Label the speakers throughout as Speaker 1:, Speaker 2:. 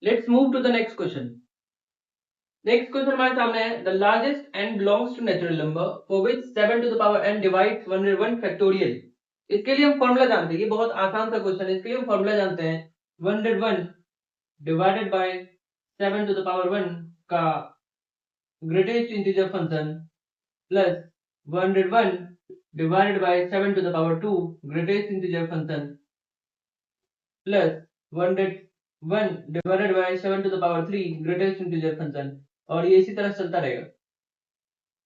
Speaker 1: Let's move to the next question. Next question हमारे सामने है the largest n belongs to natural number for which 7 to the power n divides 101 factorial. इसके लिए हम formula जानते हैं, ये बहुत आसान सा क्वेश्चन है। इसके लिए हम फॉर्मूला जानते हैं 101 divided by 7 to the power 1 का greatest integer function plus 101 divided by 7 to the power 2 greatest integer function plus 101 divided by 7 to the power 3 greatest integer function, और ये इसी तरह चलता रहेगा।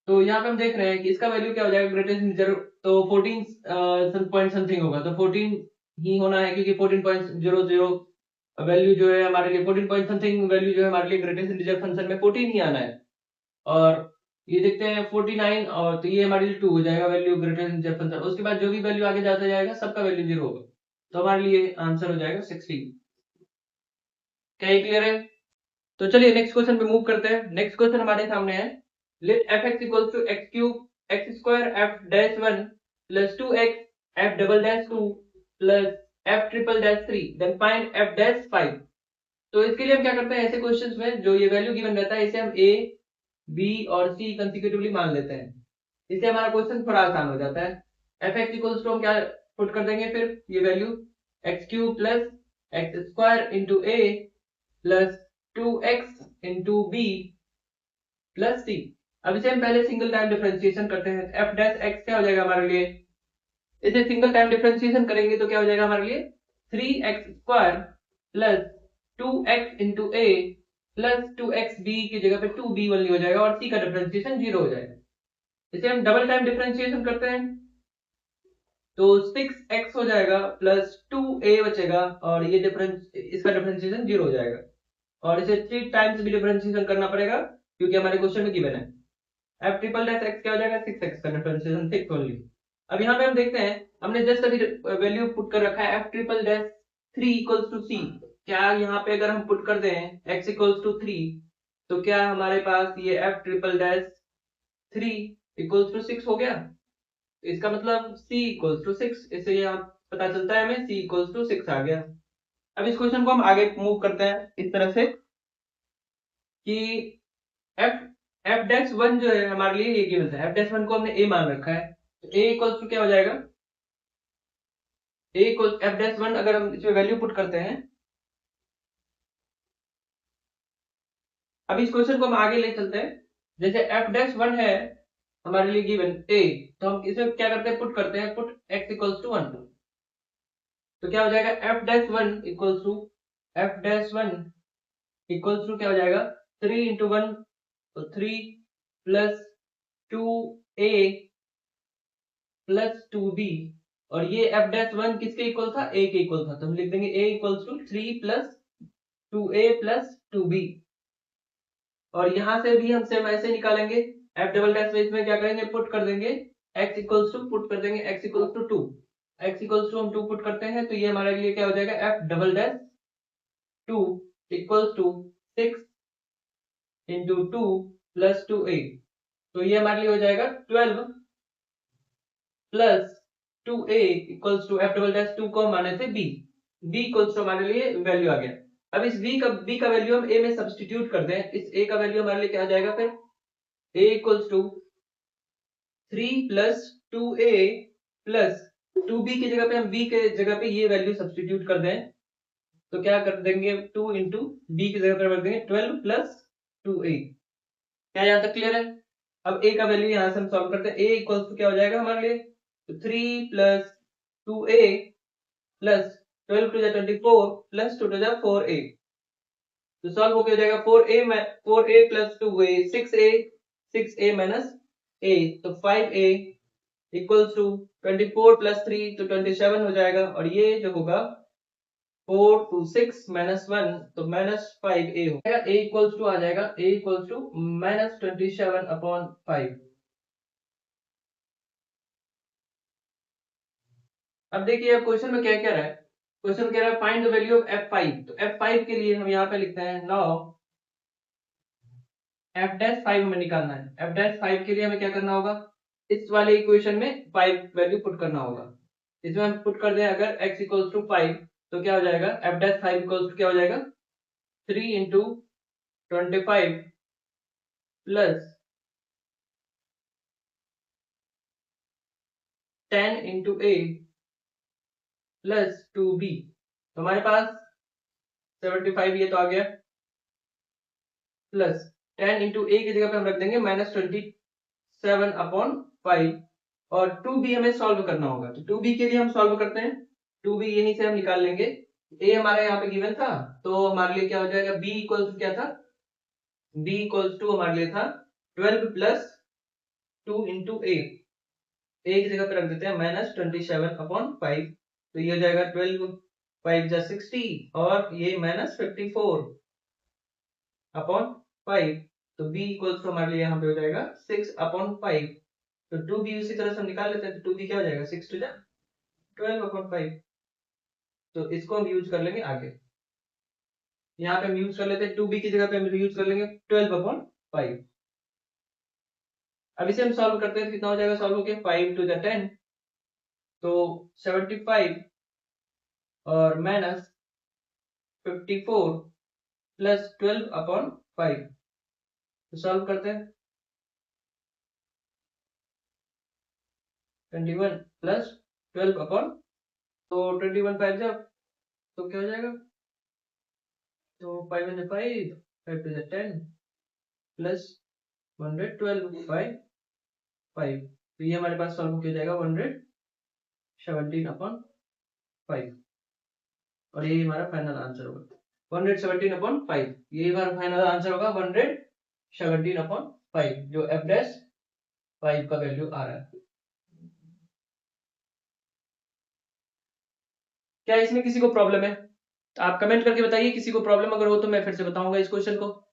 Speaker 1: तो यहाँ पे हम देख रहे हैं कि इसका वैल्यू क्या हो जाएगा ग्रेटेस्ट इंटीजर, तो 14 पॉइंट समथिंग होगा, तो 14 ही होना है क्योंकि 14.00 वैल्यू जो है हमारे लिए 14 पॉइंट समथिंग वैल्यू जो है हमारे लिए ग्रेटेस्ट इंटीजर फंक्शन में 14 ही आना है। और ये देखते हैं 49, और तो ये हमारे लिए 2 हो जाएगा value greater than Z function. उसके बाद जो भी वैल्यू आगे जाता जाएगा सबका वैल्यू 0 होगा, तो हमारे लिए आंसर हो जाएगा 16। क्या ये क्लियर है? तो चलिए नेक्स्ट क्वेश्चन पे मूव करते हैं। नेक्स्ट क्वेश्चन हमारे सामने है let f(x) equals to x cube x square f dash 1 plus 2x f double dash 2 plus f triple dash 3 then find f dash 5। तो इसके लिए हम क्या करते हैं, ऐसे क्वेश्चंस में जो ये वैल्यू गिवन रहता है इसे हम a b और c कंसेक्यूटिवली मान लेते हैं। इससे हमारा क्वेश्चन थोड़ा आसान हो जाता है। f(x) इक्वल्स टू हम क्या पुट कर देंगे, फिर ये value x cube plus x square into a plus 2x into b plus c. अब इसे हम पहले सिंगल टाइम डिफरेंशिएशन करते हैं। f डैश x क्या हो जाएगा हमारे लिए, इसे सिंगल टाइम डिफरेंशिएशन करेंगे तो क्या हो जाएगा हमारे लिए 3x square plus 2x into a plus 2xb की जगह पे 2b वाली हो जाएगा, और c का डिफरेंशिएशन 0 हो जाएगा। इसे हम डबल टाइम डिफरेंशिएशन करते हैं तो 6x हो जाएगा प्लस 2a बचेगा, और ये डिफरेंस इसका डिफरेंशिएशन 0 हो जाएगा। और इसे 3 टाइम्स भी डिफरेंशिएशन करना पड़ेगा क्योंकि हमारे क्वेश्चन में गिवन है। f ट्रिपल डैश x क्या हो जाएगा 6x का डिफरेंशिएशन 6 ओनली। अब यहाँ पे हम देखते हैं हमने जस्ट अभी वैल्यू पुट कर रखा है f triple dash 3 equals to c। क्या यहाँ पे अगर हम पुट कर दें x इक्वल्स टू 3 तो क्या हमारे पास ये f triple dash 3 equals to 6 हो गया। इसका मतलब c इक्वल्स टू 6, इससे यहाँ पता चलता है हमें c इक्वल्स टू 6 आ गया। अब इस क्वेश्चन को हम आगे मूव करते हैं इस तरह से कि f f डैश 1 जो है हमारे लिए ये गिवन है, f डैश 1 को हमने a मान रखा है, तो a इक्वल्स टू क्या हो जाएगा, a इक्वल्स f डैश 1 अगर हम इसमें वैल्यू पुट करते हैं। अब इस क्वेश्चन को हम आगे ले चलते हैं। जैसे f डैश 1 है हमारे लिए गिवन a, तो हम इसमें क्या करते हैं पुट करते हैं पुट x इक्वल्स टू 1, तो क्या हो जाएगा f dash 1 equals to f dash 1 equals to क्या हो जाएगा 3 इंटू 1, तो 3 प्लस 2a प्लस 2b, और ये f डैश 1 किसके इक्वल था, a के इक्वल था, तो हम लिख देंगे a equals to 3 plus 2a plus 2b। और यहां से भी हम सेम ऐसे निकालेंगे f डबल डैश में, इसमें क्या करेंगे पुट कर देंगे x इक्वल्स टू पुट कर देंगे x equals to 2, x equals to हम 2 पुट करते हैं तो ये हमारे लिए क्या हो जाएगा f double dash 2 equals to 6 into 2 plus 2a, तो ये हमारे लिए हो जाएगा 12 plus 2a equals to f double dash 2 को माने थे b, b इक्वल्स टू हमारे लिए वैल्यू आ गया। अब इस b का वैल्यू हम a में सब्स्टिट्यूट कर दें, इस a का वैल्यू हमारे लिए क्या आ जाएगा, फिर a equals to 3 plus 2a plus 2b की जगह पे हम b के जगह पे ये वैल्यू सब्स्टिट्यूट कर दें, तो क्या कर देंगे 2 इंटू बी की जगह पर रख देंगे 12 प्लस 2a। क्या यहाँ तक क्लियर है? अब a का वैल्यू यहाँ से हम सॉल्व करते हैं, a इक्वल्स टू क्या हो जाएगा हमारे लिए, तो 3 plus 2a plus 12 to 24 plus 2 to 4a, तो सॉल्व होके हो जाएगा 4a plus 2a 6a minus a, तो 5a इक्वल्स टू 24 प्लस 3 तो 27 हो जाएगा, और ये जो होगा 4 टू 6 माइनस 1 तो माइनस 5a हो जाएगा, a इक्वल्स टू आ जाएगा a equals to minus 27 upon 5। अब देखिए क्वेश्चन में क्या कह रहा है, क्वेश्चन कह रहा है find the value of f5, तो f5 के लिए हम यहाँ पे लिखते हैं नाउ f डैश 5 हमें निकालना है। f डैश 5 के लिए हमें क्या करना होगा, इस वाले इक्वेशन में 5 वैल्यू पुट करना होगा। इसमें हम पुट कर दें अगर x इक्वल्स टू 5 तो क्या हो जाएगा f डैश 5 इक्वल्स टू क्या हो जाएगा 3 into 25 plus 10 into a plus 2b। तो हमारे पास 75 ये तो आ गया, प्लस 10 इंटू ए की जगह पे हम रख देंगे -27/5, और 2b हमें सॉल्व करना होगा। तो 2b के लिए हम सॉल्व करते हैं। 2b यहीं से हम निकाल लेंगे। a हमारा यहाँ पे गिवन था, तो हमारे लिए क्या हो जाएगा, b इक्वल्स क्या था, b इक्वल्स टू हमारे लिए था 12 प्लस 2 इंटू ए की जगह पे रख देते हैं -27/5। तो ये हो जाएगा 12 5 जा 60 और ये -54/5। तो b इक्वल्स टू हमारे लिए यहाँ पे हो जाएगा 6/5। तो 2b उसी तरह से हम निकाल लेते हैं। तो 2b क्या हो जाएगा, 6 टू जा 12/5। तो इसको हम यूज कर लेंगे आगे। यहाँ पे हम यूज कर लेते हैं 2b की जगह पे हम यूज कर लेंगे 12/5। अब इसे हम सॉल्व करते हैं, कितना हो जाएगा सॉल्व होके 5 टू द 10, तो 75 और -54 प्लस 12/5। तो सॉल्व करते हैं, 21 प्लस 12 तो 21 5 जब, तो क्या हो जाएगा, तो 5 5 5 टू द 10 प्लस 112/5। तो ये हमारे पास सॉल्व हो जाएगा 117/5, और ये हमारा फाइनल आंसर होगा 117/5। ये हमारा फाइनल आंसर होगा 117/5, जो f डैश 5 का वैल्यू आ रहा है। क्या इसमें किसी को प्रॉब्लम है? आप कमेंट करके बताइए, किसी को प्रॉब्लम अगर हो तो मैं फिर से बताऊंगा इस क्वेश्चन को।